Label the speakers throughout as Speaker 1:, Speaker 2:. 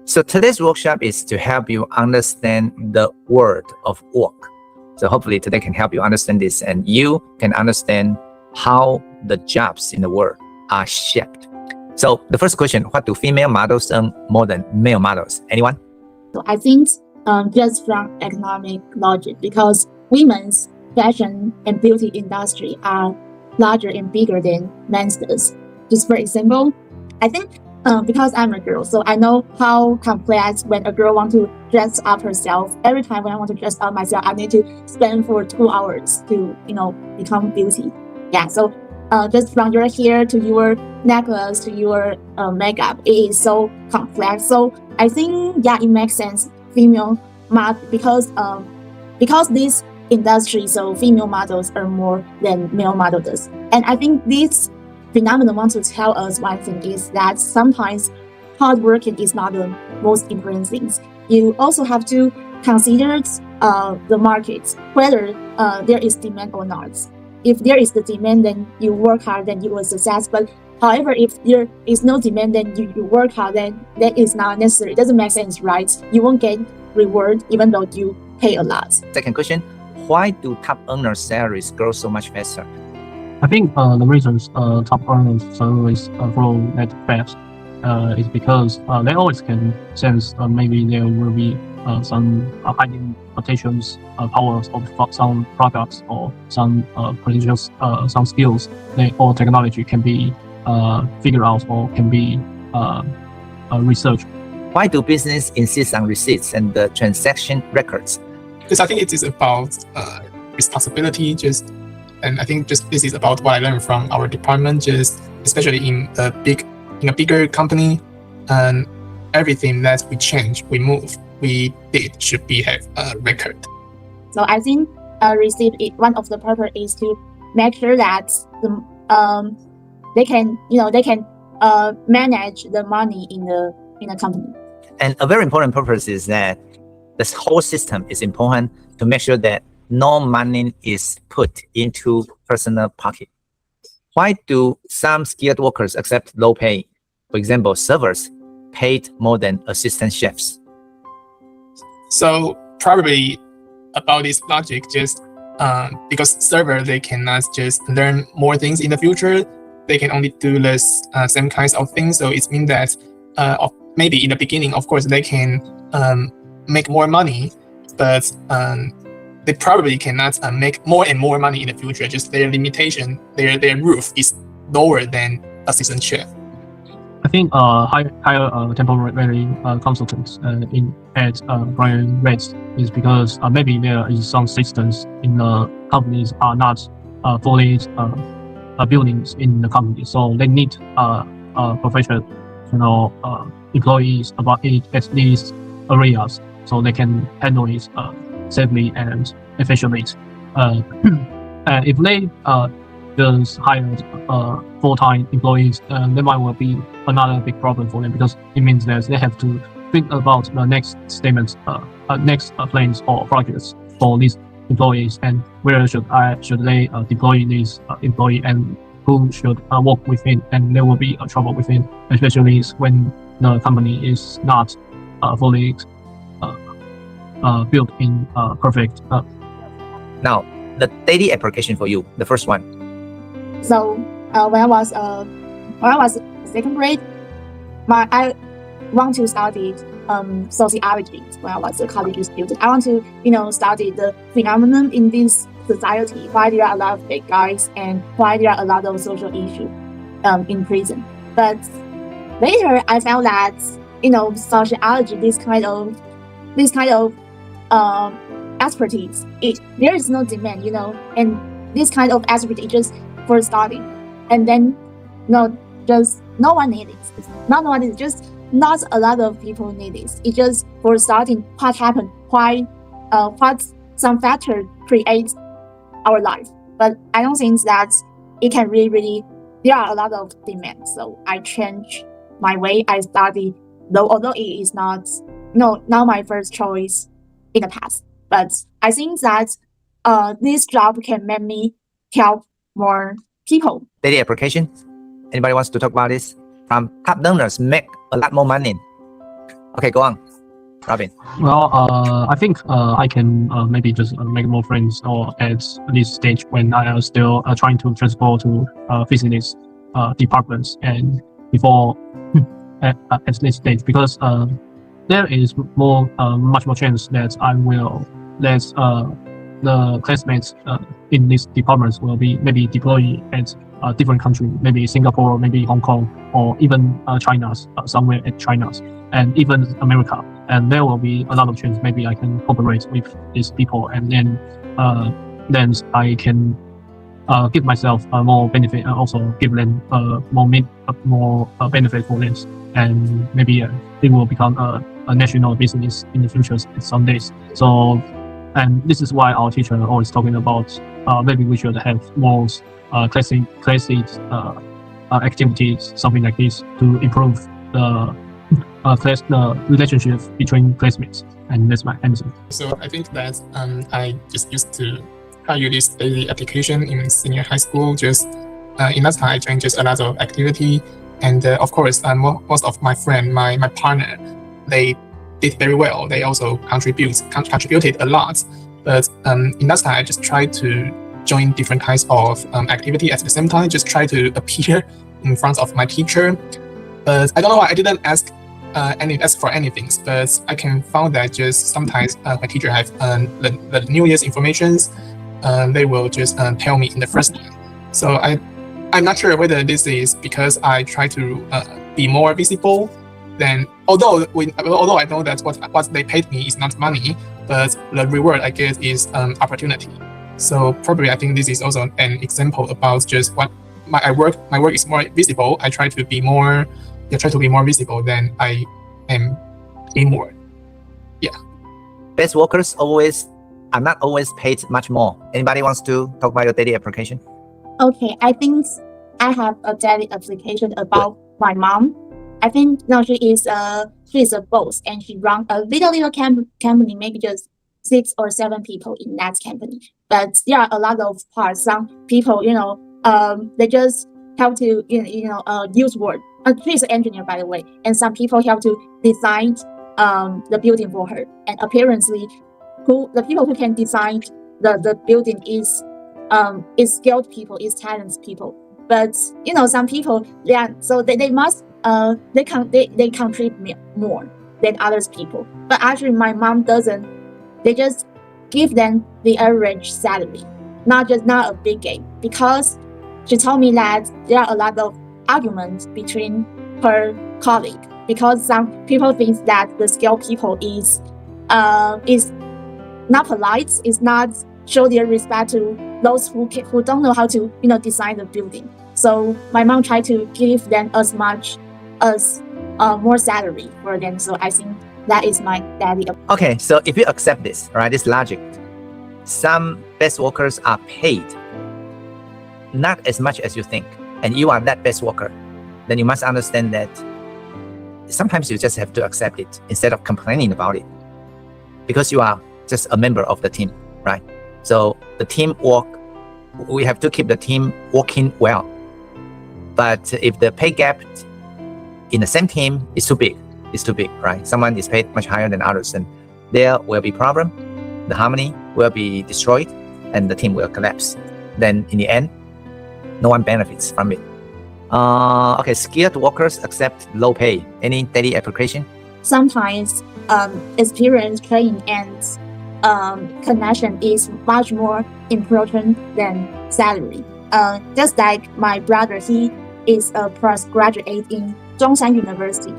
Speaker 1: So today's workshop is to help you understand the world of work. So hopefully today can help you understand this and you can understand how the jobs in the world are shaped. So the first question, what do female models earn more than male models? Anyone?
Speaker 2: So I think just from economic logic, because women's fashion and beauty industry are larger and bigger than men's does. Just for example, I think because I'm a girl, so I know how complex when a girl wants to dress up herself. Every time when I want to dress up myself, I need to spend for 2 hours to, become beauty. Yeah, so just from your hair to your necklace to your makeup, it is so complex. So I think, yeah, it makes sense. Female because this industry, so female models earn more than male models. And I think this phenomenon wants to tell us one thing is that sometimes hard working is not the most important things. You also have to consider the market, whether there is demand or not. If there is the demand, then you work hard, then you will success. But however, if there is no demand, then you work hard, then that is not necessary. It doesn't make sense, right? You won't get reward even though you pay a lot.
Speaker 1: Second question, why do top earners' salaries grow so much faster?
Speaker 3: I think the reasons top earners' salaries grow that fast is because they always can sense maybe there will be some hiding potentials, powers of some products or some potentials, some skills or technology can be figured out or can be researched.
Speaker 1: Why do business insist on receipts and the transaction records?
Speaker 4: Because I think it is about responsibility, and I think this is about what I learned from our department, especially in a bigger company, and everything that we change, we move, we did should have a record.
Speaker 2: So I think receipt, one of the purpose is to make sure that they can manage the money in the company.
Speaker 1: And a very important purpose is that this whole system is important to make sure that no money is put into personal pocket. Why do some skilled workers accept low pay? For example, servers paid more than assistant chefs.
Speaker 4: So probably about this logic, because server, they cannot just learn more things in the future. They can only do less same kinds of things. So it means that maybe in the beginning, of course, they can make more money, but they probably cannot make more and more money in the future. Just their limitation, their roof is lower than assistant chef.
Speaker 3: I think higher temporary consultants at Brian rates is because maybe there is some systems in the companies are not fully buildings in the company, so they need professional employees about it at these areas so they can handle it safely and efficiently. And if they just hired full-time employees, there might be another big problem for them, because it means that they have to think about the next statements, next plans or projects for these employees, and where should they deploy this employee, and who should work with it, and there will be trouble with it, especially when the company is not fully built in perfect.
Speaker 1: Now, the daily application for you, the first one.
Speaker 2: So when I was second grade, I want to study sociology. When I was a college student, I want to study the phenomenon in this society. Why there are a lot of bad guys and why there are a lot of social issues in prison. But later I found that sociology, this kind of expertise, there is no demand, and this kind of expertise just for studying, and then just no one needs it. Just not a lot of people need this. It's just for starting what happened, why, what some factor creates our life. But I don't think that it can really, there are a lot of demands. So I change my way I study, although it is not my first choice in the past. But I think that this job can make me help more people.
Speaker 1: Daily application. Anybody wants to talk about this? Top learners make a lot more money. Okay, go on, Robin.
Speaker 3: Well, I think I can maybe just make more friends or at this stage when I am still trying to transfer to business departments and before at this stage, because there is much more chance that I will let the classmates in these departments will be maybe deployed at a different country, maybe Singapore, maybe Hong Kong, or even China, somewhere at China, and even America. And there will be a lot of chance maybe I can cooperate with these people, and then I can give myself more benefit and also give them more benefit for this, and maybe it will become a national business in the future some days. So, and this is why our teacher always talking about maybe we should have more classic activities, something like this, to improve the relationship between classmates. And that's my answer.
Speaker 4: So I think that I just used to use this daily application in senior high school. Just in that time, I joined just a lot of activity, and of course, most of my friend, my partner, they did very well. They also contributed a lot. But in that time, I just tried to join different kinds of activity at the same time. Just try to appear in front of my teacher. But I don't know why I didn't ask for anything. But I can find that just sometimes my teacher have the New Year's informations. They will just tell me in the first time. So I'm not sure whether this is because I try to be more visible. Then although I know that what they paid me is not money, but the reward I get is opportunity. So probably I think this is also an example about just what my work is more visible. I try to be more visible than I am inward. Yeah.
Speaker 1: Best workers are not always paid much more. Anybody wants to talk about your daily application?
Speaker 2: Okay, I think I have a daily application about my mom. I think now she is a boss, and she runs a little company, maybe just 6 or 7 people in that company. But there are a lot of parts. Some people, they just have to use Word. She's an engineer, by the way, and some people have to design the building for her. And apparently, the people who can design the building is skilled people, is talented people. But some people, they must they contribute more than others people. But actually, my mom doesn't. They just give them the average salary, not a big game. Because she told me that there are a lot of arguments between her colleague, because some people think that the skilled people is not polite, is not show their respect to those who don't know how to design the building. So my mom tried to give them as much as more salary for them. So I think that is my daily.
Speaker 1: Okay, so if you accept this, right, this logic, some best workers are paid not as much as you think, and you are that best worker, then you must understand that sometimes you just have to accept it instead of complaining about it, because you are just a member of the team, right? So the teamwork, we have to keep the team working well. But if the pay gap in the same team is too big, right? Someone is paid much higher than others, and there will be problem. The harmony will be destroyed, and the team will collapse. Then in the end, no one benefits from it. Okay, skilled workers accept low pay. Any daily application?
Speaker 2: Sometimes experience, training, and connection is much more important than salary. Just like my brother, he is a postgraduate in Zhongshan University,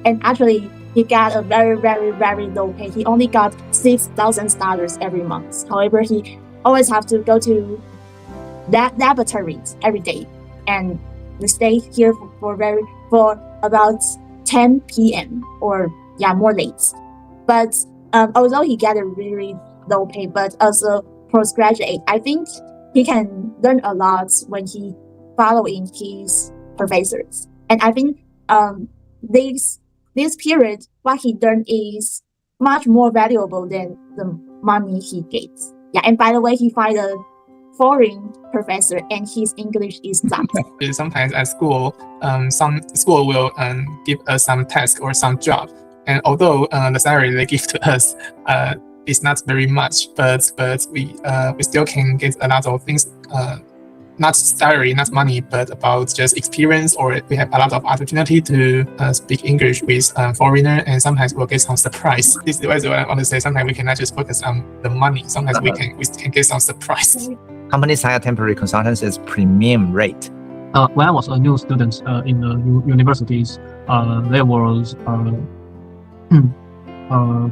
Speaker 2: and actually he got a very, very, very low pay. He only got $6,000 every month. However, he always have to go to that laboratories every day, and stay here for about 10 p.m. or more late. But although he got a really low pay, but as a postgraduate, I think he can learn a lot when he following his professors. And I think this period, what he learned is much more valuable than the money he gets. Yeah, and by the way, he find a foreign professor, and his English is flat.
Speaker 4: Sometimes at school, some school will give us some task or some job. And although the salary they give to us is not very much, but we still can get a lot of things. Not salary, not money, but about just experience, or we have a lot of opportunity to speak English with foreigner, and sometimes we'll get some surprise. This is what I want to say. Sometimes we cannot just focus on the money. Sometimes we can get some surprise.
Speaker 1: Companies hire temporary consultants as premium rate.
Speaker 3: When I was a new student in the universities, there was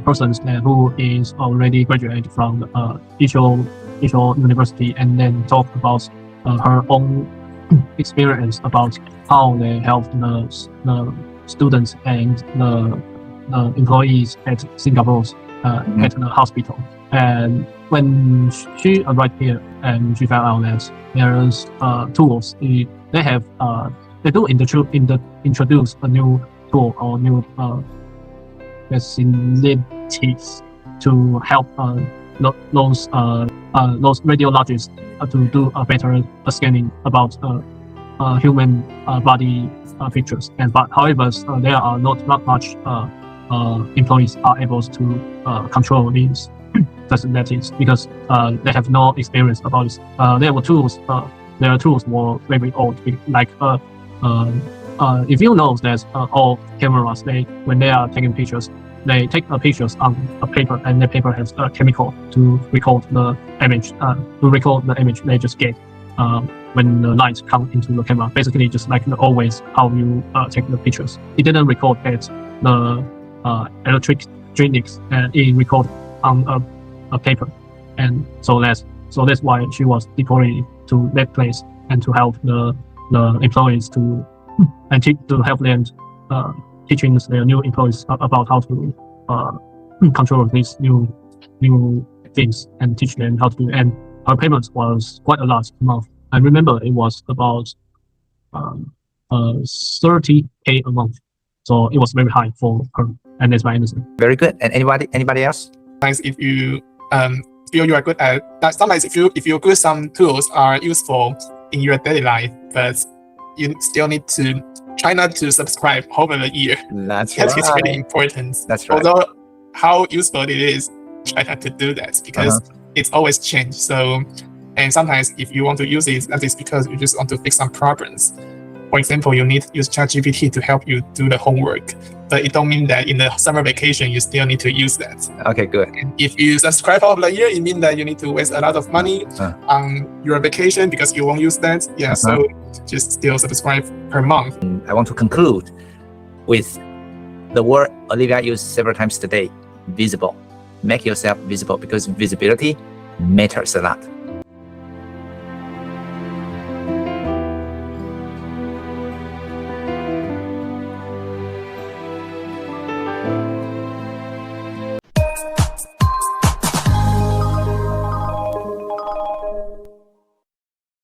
Speaker 3: persons who is already graduated from each university, and then talk about her own experience about how they helped the students and the employees at Singapore's at the hospital. And when she arrived here and she found out that there's tools, they do introduce a new tool or new facilities to help those radiologists to do a better scanning about human body pictures. But however, there are not much employees are able to control these facilities because they have no experience about this. Their tools were very old. Like if you know that all cameras, when they are taking pictures, they take pictures on a paper, and the paper has a chemical to record the image. They just get when the lights come into the camera. Basically, just like always how you take the pictures. It didn't record at the electronics, and it record on a paper, and so that's why she was deployed to that place and to help the employees to help them teaching their new employees about how to control these new things and teach them how to do. And her payment was quite a large amount. I remember it was about 30K a month, so it was very high for her, and that's my understanding.
Speaker 1: Very good. And anybody else?
Speaker 4: Sometimes if you feel you are good at that, sometimes if you feel good, some tools are useful in your daily life, but you still need to try not to subscribe over the year.
Speaker 1: That's
Speaker 4: That
Speaker 1: right.
Speaker 4: is really important.
Speaker 1: That's right.
Speaker 4: Although how useful it is, try not to do that because it's always changed. So, and sometimes if you want to use it, that is because you just want to fix some problems. For example, you need to use ChatGPT to help you do the homework, but it don't mean that in the summer vacation you still need to use that.
Speaker 1: Okay, good.
Speaker 4: And if you subscribe over the year, it means that you need to waste a lot of money on your vacation because you won't use that. Yeah, so just still subscribe per month.
Speaker 1: I want to conclude with the word Olivia used several times today: visible. Make yourself visible because visibility matters a lot.